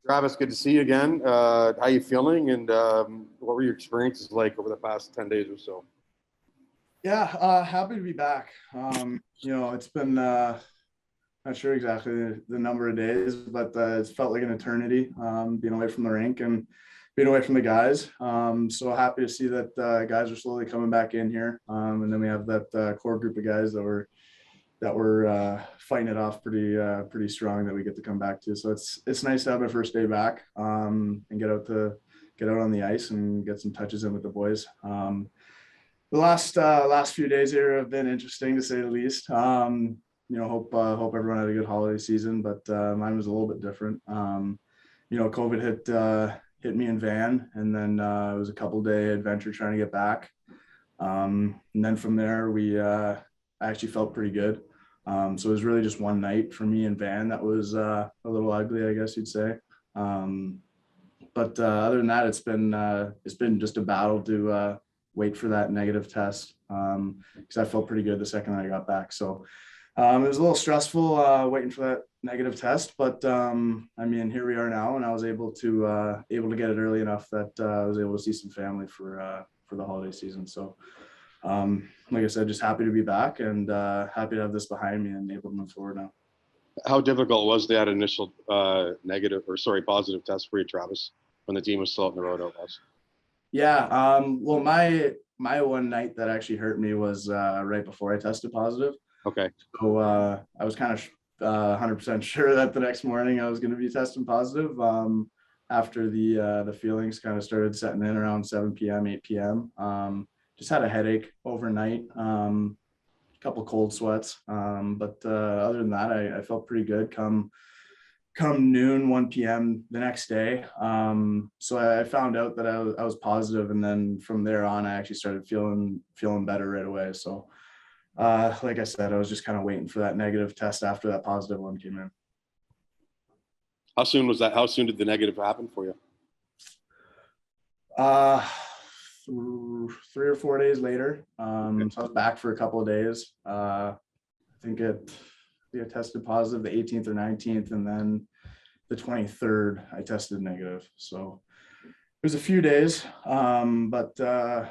Travis, good to see you again. How you feeling, and what were your experiences like over the past 10 days or so? Yeah, happy to be back. It's been not sure exactly the number of days, but it's felt like an eternity being away from the rink and being away from the guys. So happy to see that guys are slowly coming back in here, and then we have that core group of guys that were fighting it off pretty strong that we get to come back to. So it's nice to have my first day back and get out on the ice and get some touches in with the boys. The last few days here have been interesting to say the least. Hope everyone had a good holiday season, but mine was a little bit different. COVID hit me in Van, and then it was a couple-day adventure trying to get back. And then from there, I actually felt pretty good. So it was really just one night for me in Van that was a little ugly, I guess you'd say. But other than that, it's been just a battle to wait for that negative test, because I felt pretty good the second I got back. So it was a little stressful waiting for that negative test, but here we are now, and I was able to get it early enough that I was able to see some family for the holiday season. So like I said, just happy to be back and happy to have this behind me and able to move forward now. How difficult was that initial positive test for you, Travis, when the team was still out in the road out west? Yeah. Well, my one night that actually hurt me was right before I tested positive. Okay. So I was kind of 100% sure that the next morning I was going to be testing positive. After the feelings kind of started setting in around 7 p.m., 8 p.m. Just had a headache overnight, a couple cold sweats. But other than that, I felt pretty good come noon, 1 p.m. the next day. So I found out that I was positive, and then from there on, I actually started feeling better right away. So like I said, I was just kind of waiting for that negative test after that positive one came in. How soon was that? How soon did the negative happen for you? 3 or 4 days later. So I was back for a couple of days. I think I tested positive the 18th or 19th, and then the 23rd I tested negative. So it was a few days, but yeah,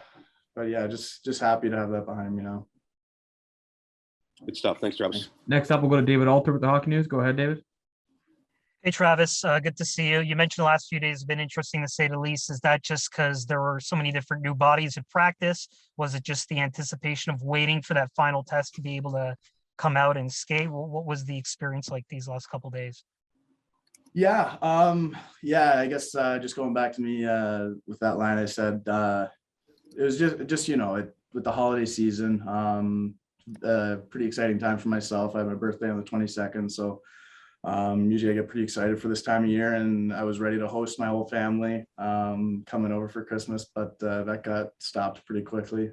just happy to have that behind me now. Good stuff. Thanks, Travis. Next up, we'll go to David Alter with the Hockey News. Go ahead, David. Hey, Travis, good to see you. You mentioned the last few days have been interesting to say the least. Is that just because there were so many different new bodies at practice? Was it just the anticipation of waiting for that final test to be able to come out and skate? What was the experience like these last couple of days? Yeah. I guess just going back to me with that line I said, it was just with the holiday season, pretty exciting time for myself. I have my birthday on the 22nd, so usually I get pretty excited for this time of year, and I was ready to host my whole family coming over for Christmas, but that got stopped pretty quickly.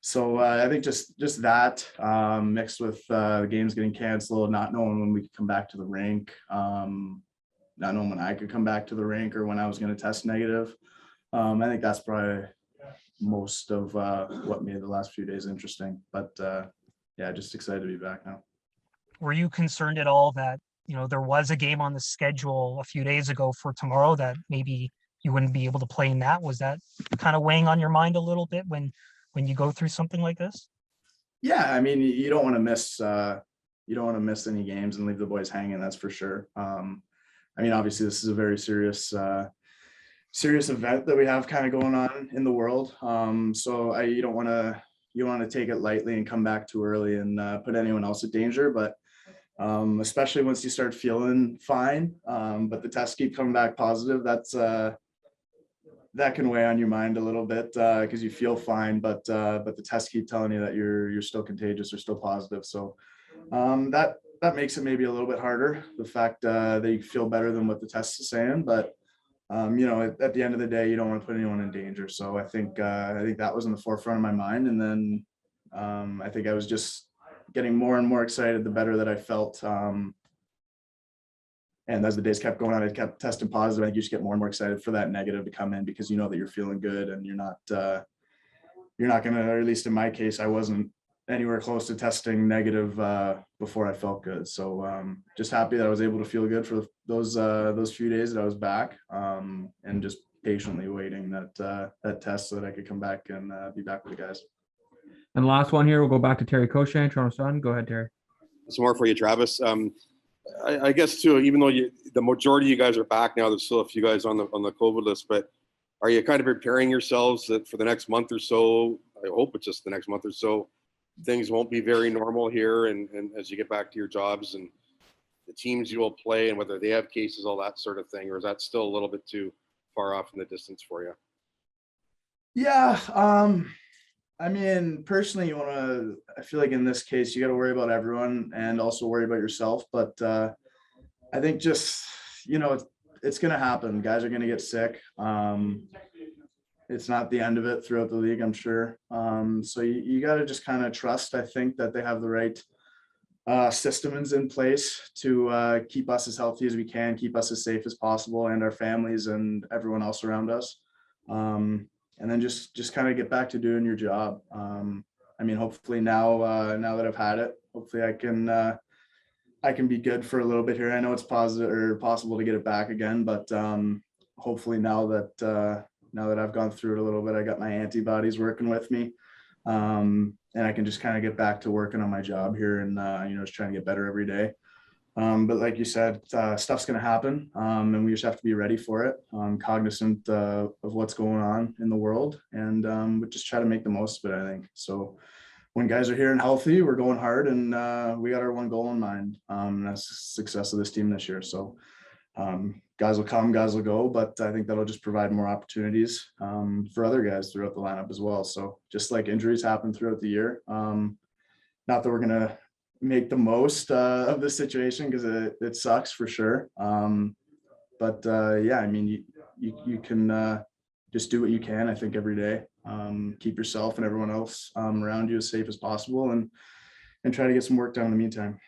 So I think just that mixed with the games getting canceled, not knowing when we could come back to the rink, not knowing when I could come back to the rink or when I was going to test negative. I think that's probably most of what made the last few days interesting. But yeah, just excited to be back now. Were you concerned at all that, there was a game on the schedule a few days ago for tomorrow that maybe you wouldn't be able to play in that? Was that kind of weighing on your mind a little bit when you go through something like this? Yeah, I mean, you don't want to miss any games and leave the boys hanging, that's for sure. Obviously this is a very serious event that we have kind of going on in the world. So you don't want to take it lightly and come back too early and put anyone else at danger. But especially once you start feeling fine, but the tests keep coming back positive, that can weigh on your mind a little bit because you feel fine, but the tests keep telling you that you're still contagious or still positive. So that makes it maybe a little bit harder, the fact that you feel better than what the test is saying. But at the end of the day, you don't want to put anyone in danger. So I think that was in the forefront of my mind. And then I think I was just getting more and more excited the better that I felt. And as the days kept going on, I kept testing positive. I think you just get more and more excited for that negative to come in because you know that you're feeling good and you're not going to, or at least in my case, I wasn't anywhere close to testing negative before I felt good. So just happy that I was able to feel good for those few days that I was back, and just patiently waiting that test so that I could come back and be back with the guys. And the last one here, we'll go back to Terry Cochin, Toronto Sun. Go ahead, Terry. Some more for you, Travis. I guess too, even though the majority of you guys are back now, there's still a few guys on the COVID list, but are you kind of preparing yourselves that for the next month or so, I hope it's just the next month or so, things won't be very normal here, and as you get back to your jobs and the teams you will play and whether they have cases, all that sort of thing, or is that still a little bit too far off in the distance for you? Yeah, I mean, personally, I feel like in this case, you got to worry about everyone and also worry about yourself. But I think just, it's going to happen. Guys are going to get sick. It's not the end of it throughout the league, I'm sure. So you got to just kind of trust, I think, that they have the right systems in place to keep us as healthy as we can, keep us as safe as possible, and our families and everyone else around us. And then just kind of get back to doing your job. I mean, hopefully now that I've had it, hopefully I can be good for a little bit here. I know it's possible to get it back again, but hopefully now that I've gone through it a little bit, I got my antibodies working with me, and I can just kind of get back to working on my job here and just trying to get better every day. But like you said, stuff's going to happen, and we just have to be ready for it, cognizant of what's going on in the world, and we just try to make the most of it, I think. So when guys are here and healthy, we're going hard, and we got our one goal in mind. That's the success of this team this year. So guys will come, guys will go, but I think that'll just provide more opportunities for other guys throughout the lineup as well. So just like injuries happen throughout the year, not that we're going to make the most of the situation, because it sucks for sure. But yeah, I mean, you can just do what you can, I think, every day. Keep yourself and everyone else around you as safe as possible, and try to get some work done in the meantime.